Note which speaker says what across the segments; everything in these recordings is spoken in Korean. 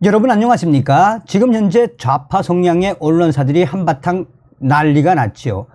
Speaker 1: 여러분 안녕하십니까? 지금 현재 좌파 성향의 언론사들이 한바탕 난리가 났지요.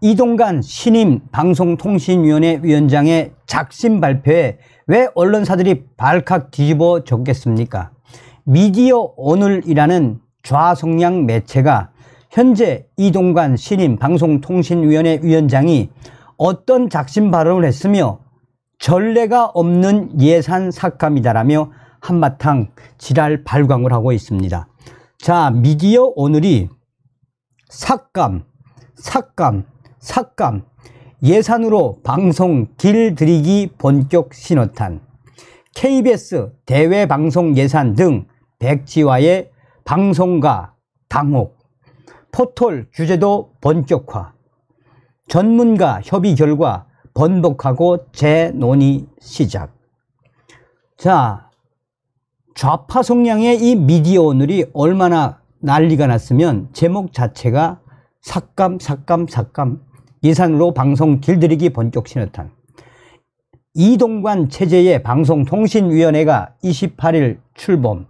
Speaker 1: 이동관 신임 방송통신위원회 위원장의 작심 발표에 왜 언론사들이 발칵 뒤집어 졌겠습니까? 미디어 오늘이라는 좌성향 매체가 현재 이동관 신임 방송통신위원회 위원장이 어떤 작심 발언을 했으며 전례가 없는 예산 삭감이다라며 한바탕 지랄 발광을 하고 있습니다. 자, 미디어 오늘이 삭감 예산으로 방송 길들이기 본격 신호탄, KBS 대외방송 예산 등 백지화의 방송가 당혹, 포털 규제도 본격화, 전문가 협의 결과 번복하고 재논의 시작. 자, 좌파 성향의 이 미디어 오늘이 얼마나 난리가 났으면 제목 자체가 삭감 예산으로 방송 길들이기 본격 신호탄. 이동관 체제의 방송통신위원회가 28일 출범,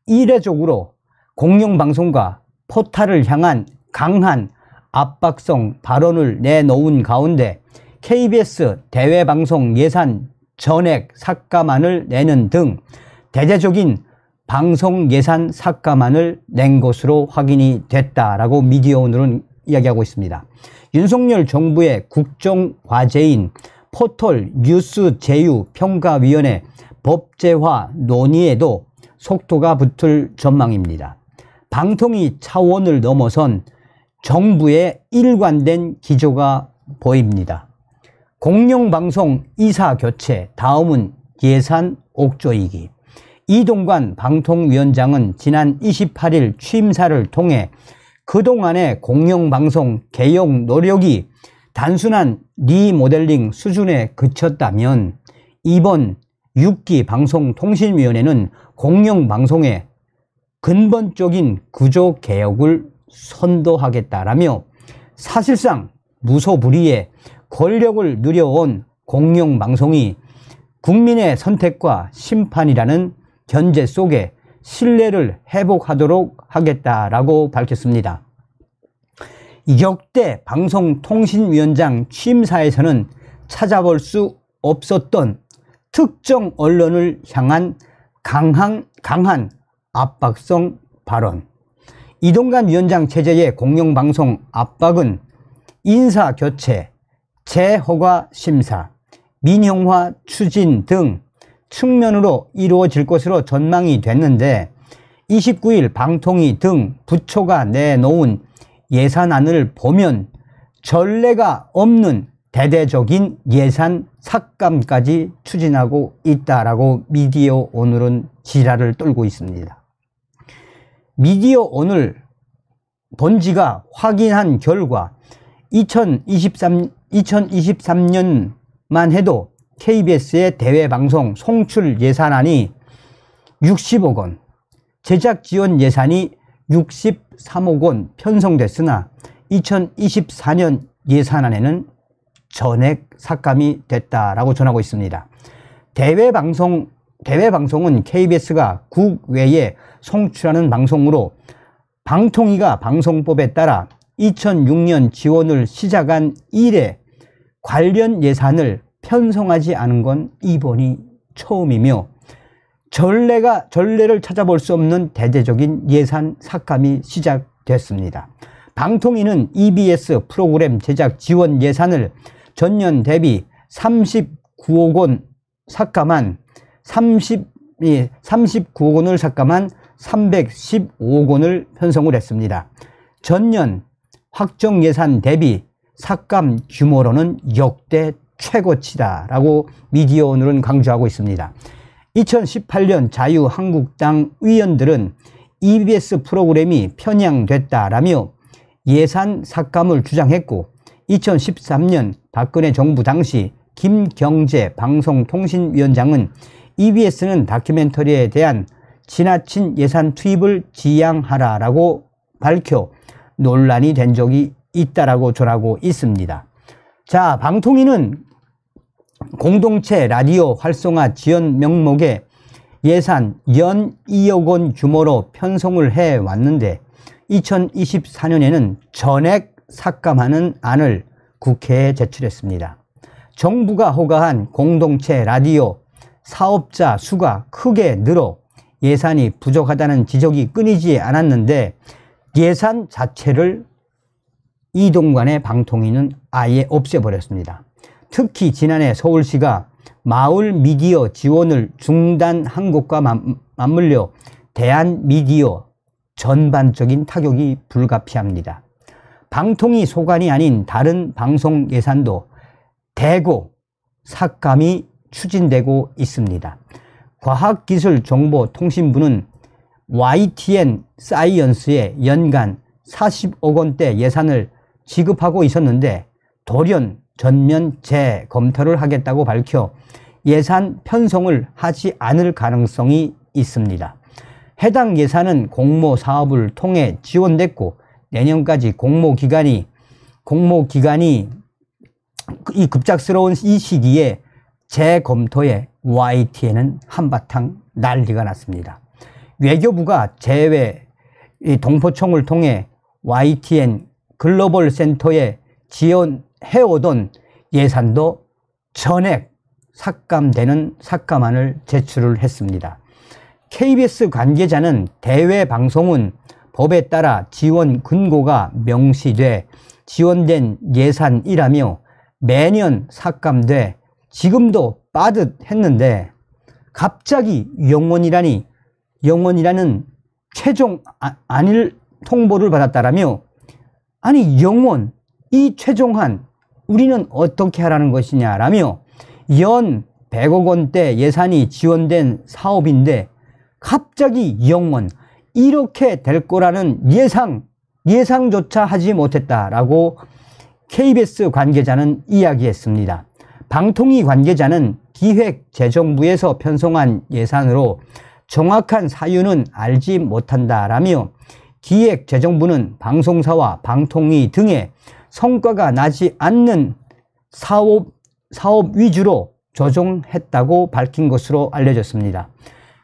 Speaker 1: 이례적으로 공영방송과 포탈을 향한 강한 압박성 발언을 내놓은 가운데 KBS 대외방송 예산 전액 삭감안을 내는 등 대대적인 방송 예산 삭감안을 낸 것으로 확인이 됐다라고 미디어 오늘은 이야기하고 있습니다. 윤석열 정부의 국정과제인 포털 뉴스 제휴 평가위원회 법제화 논의에도 속도가 붙을 전망입니다. 방통위 차원을 넘어선 정부의 일관된 기조가 보입니다. 공영방송 이사 교체, 다음은 예산 옥조이기. 이동관 방통위원장은 지난 28일 취임사를 통해 그동안의 공영방송 개혁 노력이 단순한 리모델링 수준에 그쳤다면 이번 6기 방송통신위원회는 공영방송의 근본적인 구조 개혁을 선도하겠다라며 사실상 무소불위의 권력을 누려온 공영방송이 국민의 선택과 심판이라는 견제 속에 신뢰를 회복하도록 하겠다라고 밝혔습니다. 역대 방송통신위원장 취임사에서는 찾아볼 수 없었던 특정 언론을 향한 강한 압박성 발언. 이동관 위원장 체제의 공영방송 압박은 인사교체, 재허가 심사, 민영화 추진 등 측면으로 이루어질 것으로 전망이 됐는데 29일 방통위 등 부처가 내놓은 예산안을 보면 전례가 없는 대대적인 예산 삭감까지 추진하고 있다라고 미디어 오늘은 지랄을 떨고 있습니다. 미디어 오늘 본지가 확인한 결과 2023년만 해도 KBS의 대외방송 송출 예산안이 60억 원, 제작 지원 예산이 63억 원 편성됐으나 2024년 예산안에는 전액 삭감이 됐다라고 전하고 있습니다. 대외방송은 KBS가 국외에 송출하는 방송으로 방통위가 방송법에 따라 2006년 지원을 시작한 이래 관련 예산을 편성하지 않은 건 이번이 처음이며 전례를 찾아볼 수 없는 대대적인 예산 삭감이 시작됐습니다. 방통위는 EBS 프로그램 제작 지원 예산을 전년 대비 39억 원 삭감한 39억 원을 삭감한 315억 원을 편성을 했습니다. 전년 확정 예산 대비 삭감 규모로는 역대 최고치다라고 미디어 오늘은 강조하고 있습니다. 2018년 자유한국당 의원들은 EBS 프로그램이 편향됐다라며 예산 삭감을 주장했고 2013년 박근혜 정부 당시 김경재 방송통신위원장은 EBS는 다큐멘터리에 대한 지나친 예산 투입을 지양하라라고 밝혀 논란이 된 적이 있다라고 전하고 있습니다. 자, 방통위는 공동체 라디오 활성화 지원 명목에 예산 연 2억 원 규모로 편성을 해왔는데 2024년에는 전액 삭감하는 안을 국회에 제출했습니다. 정부가 허가한 공동체 라디오 사업자 수가 크게 늘어 예산이 부족하다는 지적이 끊이지 않았는데 예산 자체를 이동관의 방통위는 아예 없애버렸습니다. 특히 지난해 서울시가 마을 미디어 지원을 중단한 것과 맞물려 대한미디어 전반적인 타격이 불가피합니다. 방통위 소관이 아닌 다른 방송 예산도 대거 삭감이 추진되고 있습니다. 과학기술정보통신부는 YTN 사이언스에 연간 40억 원대 예산을 지급하고 있었는데 돌연 전면 재검토를 하겠다고 밝혀 예산 편성을 하지 않을 가능성이 있습니다. 해당 예산은 공모 사업을 통해 지원됐고 내년까지 공모기간이 이 급작스러운 이 시기에 재검토에 YTN은 한바탕 난리가 났습니다. 외교부가 제외 동포청을 통해 YTN 글로벌 센터에 지원해오던 예산도 전액 삭감되는 삭감안을 제출을 했습니다. KBS 관계자는 대외방송은 법에 따라 지원 근거가 명시돼 지원된 예산이라며 매년 삭감돼 지금도 빠듯했는데 갑자기 영원이라는 최종 안일 통보를 받았다라며 아니 이 최종안 우리는 어떻게 하라는 것이냐라며 연 100억 원대 예산이 지원된 사업인데 갑자기 이렇게 될 거라는 예상조차 하지 못했다라고 KBS 관계자는 이야기했습니다. 방통위 관계자는 기획재정부에서 편성한 예산으로 정확한 사유는 알지 못한다라며 기획재정부는 방송사와 방통위 등의 성과가 나지 않는 사업 위주로 조정했다고 밝힌 것으로 알려졌습니다.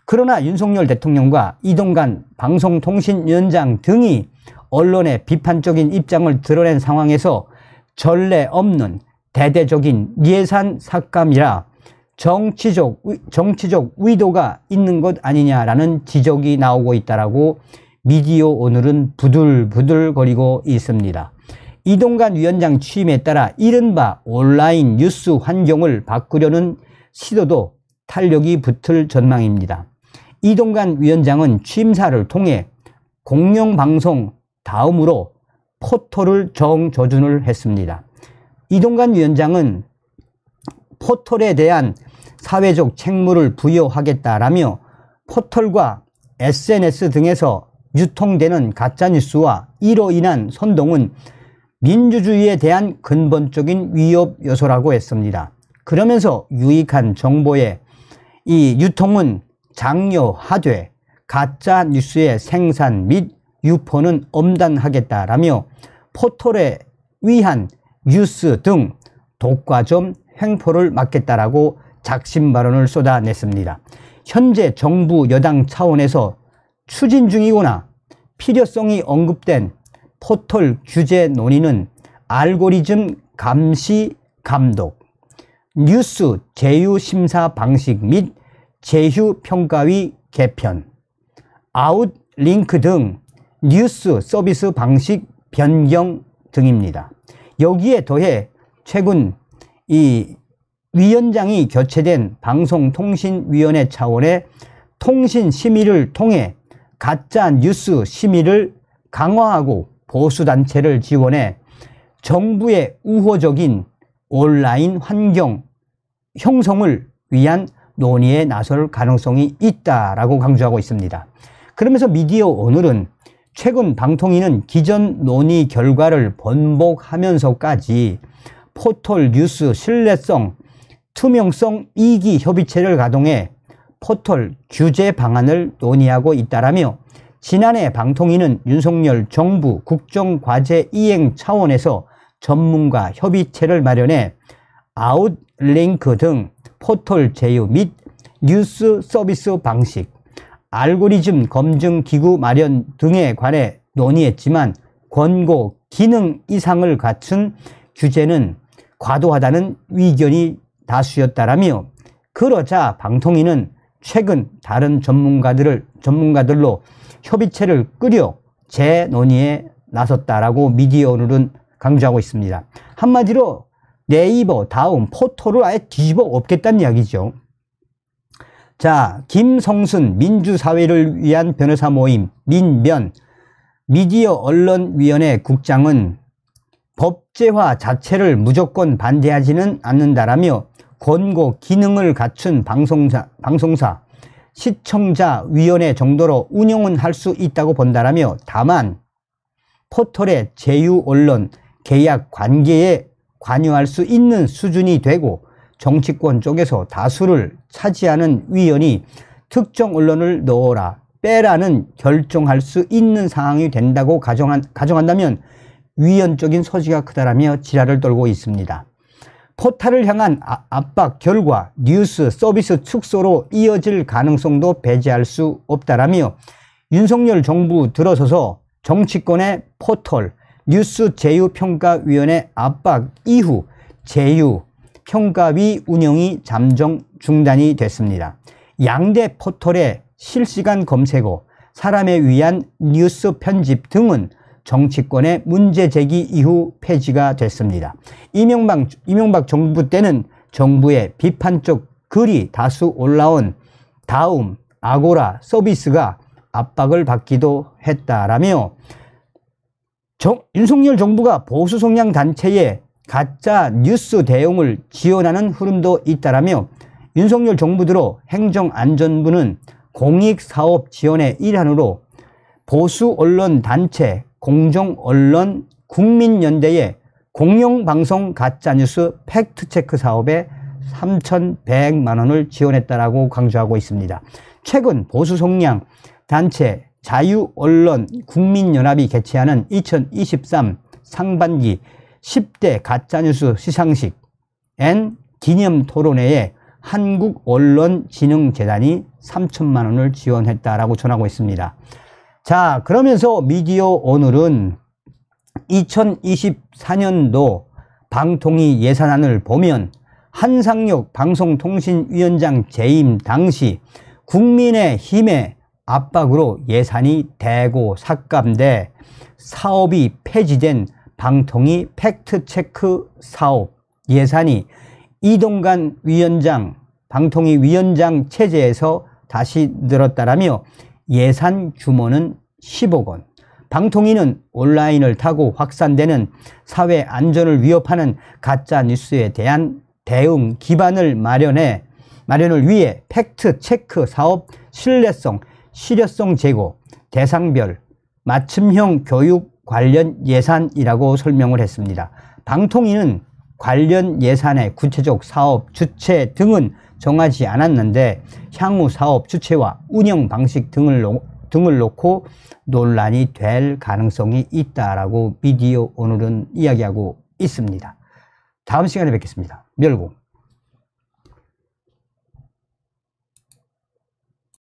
Speaker 1: 그러나 윤석열 대통령과 이동관 방송통신위원장 등이 언론에 비판적인 입장을 드러낸 상황에서 전례 없는 대대적인 예산 삭감이라 정치적 의도가 있는 것 아니냐라는 지적이 나오고 있다라고 미디어 오늘은 부들부들거리고 있습니다. 이동관 위원장 취임에 따라 이른바 온라인 뉴스 환경을 바꾸려는 시도도 탄력이 붙을 전망입니다. 이동관 위원장은 취임사를 통해 공영방송 다음으로 포털을 정조준을 했습니다. 이동관 위원장은 포털에 대한 사회적 책무를 부여하겠다라며 포털과 SNS 등에서 유통되는 가짜뉴스와 이로 인한 선동은 민주주의에 대한 근본적인 위협 요소라고 했습니다. 그러면서 유익한 정보의 이 유통은 장려하되 가짜뉴스의 생산 및 유포는 엄단하겠다라며 포털에 위한 뉴스 등 독과점 횡포를 막겠다라고 작심 발언을 쏟아냈습니다. 현재 정부 여당 차원에서 추진 중이거나 필요성이 언급된 포털 규제 논의는 알고리즘 감시 감독, 뉴스 제휴 심사 방식 및 제휴 평가위 개편, 아웃링크 등 뉴스 서비스 방식 변경 등입니다. 여기에 더해 최근 이 위원장이 교체된 방송통신위원회 차원의 통신심의를 통해 가짜 뉴스 심의를 강화하고 보수단체를 지원해 정부의 우호적인 온라인 환경 형성을 위한 논의에 나설 가능성이 있다라고 강조하고 있습니다. 그러면서 미디어 오늘은 최근 방통위는 기존 논의 결과를 번복하면서까지 포털 뉴스 신뢰성, 투명성 2기 협의체를 가동해 포털 규제 방안을 논의하고 있다라며 지난해 방통위는 윤석열 정부 국정과제 이행 차원에서 전문가 협의체를 마련해 아웃링크 등 포털 제휴 및 뉴스 서비스 방식, 알고리즘 검증 기구 마련 등에 관해 논의했지만 권고 기능 이상을 갖춘 규제는 과도하다는 의견이 다수였다라며, 그러자 방통위는 최근 다른 전문가들로 협의체를 꾸려 재논의에 나섰다라고 미디어오늘은 강조하고 있습니다. 한마디로 네이버, 다음, 포털을 아예 뒤집어 엎겠다는 이야기죠. 자, 김성순 민주사회를 위한 변호사 모임 민변 미디어언론위원회 국장은 법제화 자체를 무조건 반대하지는 않는다라며 권고 기능을 갖춘 방송사, 시청자위원회 정도로 운영은 할 수 있다고 본다라며, 다만 포털의 제휴언론 계약 관계에 관여할 수 있는 수준이 되고 정치권 쪽에서 다수를 차지하는 위원이 특정 언론을 넣어라 빼라는 결정할 수 있는 상황이 된다고 가정한다면 위헌적인 소지가 크다라며 지랄을 떨고 있습니다. 포털을 향한 압박 결과 뉴스 서비스 축소로 이어질 가능성도 배제할 수 없다라며, 윤석열 정부 들어서서 정치권의 포털 뉴스 제휴평가위원회 압박 이후 제휴평가위 운영이 잠정 중단이 됐습니다. 양대 포털의 실시간 검색어, 사람에 의한 뉴스 편집 등은 정치권의 문제 제기 이후 폐지가 됐습니다. 이명박 정부 때는 정부의 비판적 글이 다수 올라온 다음, 아고라 서비스가 압박을 받기도 했다라며, 윤석열 정부가 보수 성향 단체의 가짜 뉴스 대응을 지원하는 흐름도 있다라며, 윤석열 정부 들어 행정안전부는 공익사업 지원의 일환으로 보수 언론 단체 공정언론 국민연대의 공영방송 가짜뉴스 팩트체크 사업에 3,100만 원을 지원했다라고 강조하고 있습니다. 최근 보수 성향 단체 자유언론 국민연합이 개최하는 2023 상반기 10대 가짜뉴스 시상식&N 기념토론회에 한국언론진흥재단이 3천만 원을 지원했다라고 전하고 있습니다. 자, 그러면서 미디어 오늘은 2024년도 방통위 예산안을 보면 한상혁 방송통신위원장 재임 당시 국민의힘의 압박으로 예산이 대거 삭감돼 사업이 폐지된 방통위 팩트체크 사업 예산이 이동관 위원장 방통위 위원장 체제에서 다시 늘었다라며 예산 규모는 10억 원. 방통위는 온라인을 타고 확산되는 사회 안전을 위협하는 가짜 뉴스에 대한 대응 기반을 마련을 위해 팩트 체크 사업 신뢰성, 실효성 제고, 대상별, 맞춤형 교육 관련 예산이라고 설명을 했습니다. 방통위는 관련 예산의 구체적 사업 주체 등은 정하지 않았는데 향후 사업 주체와 운영 방식 등을 놓고 논란이 될 가능성이 있다라고 미디어 오늘은 이야기하고 있습니다. 다음 시간에 뵙겠습니다. 멸공.